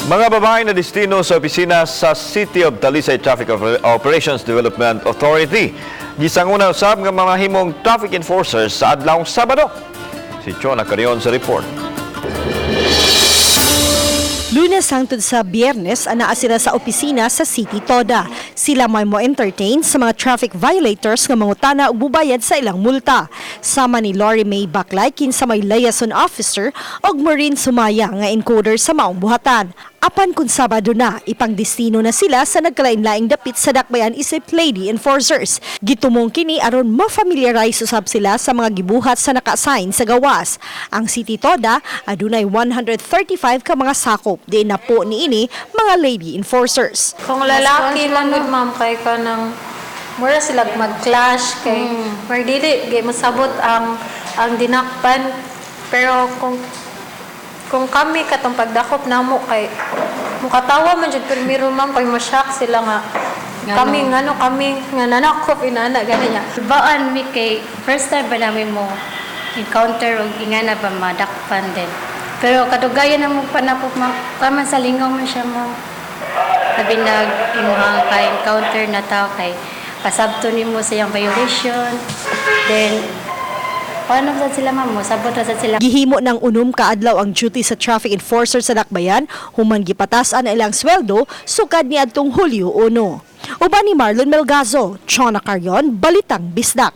Mga babae na destino sa opisina sa City of Talisay Traffic Operations Development Authority. Gisanguna usab nga mamahimong traffic enforcers sa adlawng Sabado. Si Chona Carion sa report. Lunes hangtod sa Biyernes, anaa sila sa opisina sa City Toda. Sila may mo-entertain sa mga traffic violators nga mangutana ug bubayad sa ilang multa. Sama ni Lori May Baclay kinsa may liaison officer ug Maureen Sumaya nga encoder sa maong buhatan. Apan kung Sabado na, ipangdestino na sila sa nagkalain-laing dapit sa dakbayan isip lady enforcers. Gitumong kini aron ma-familiarize usab sila sa mga gibuhat sa naka-assign sa gawas. Ang City Toda adunay 135 ka mga sakop, di na po niini mga lady enforcers. Kung lalaki lang good ma'am kay ka ng mura sila mag-clash kay dili kay masabot ang dinakpan, pero kung kami katong pagdakop namo kay mukatawa man jud primero ma'am kay ma-shock sila nga kami nga nanakop inana gananya. Baan mi kay first time ba namin mo encounter og ingana ba madakpan din. Pero kadugayan na mo panapok ma'am, kaman sa lingaw man siya ma'am. Sabi imuhang ka-encounter na tao kay pasabto nimo sa iyang violation. Then paano sa sila ma'am mo? Sabot sa sila. Gihimo ng unom kaadlaw ang duty sa traffic enforcer sa dakbayan, human gipatasan ang ilang sweldo sukad ni adtong Hulyo 1. Uban ni Marlon Melgazo, Chona Carion, Balitang Bisdak.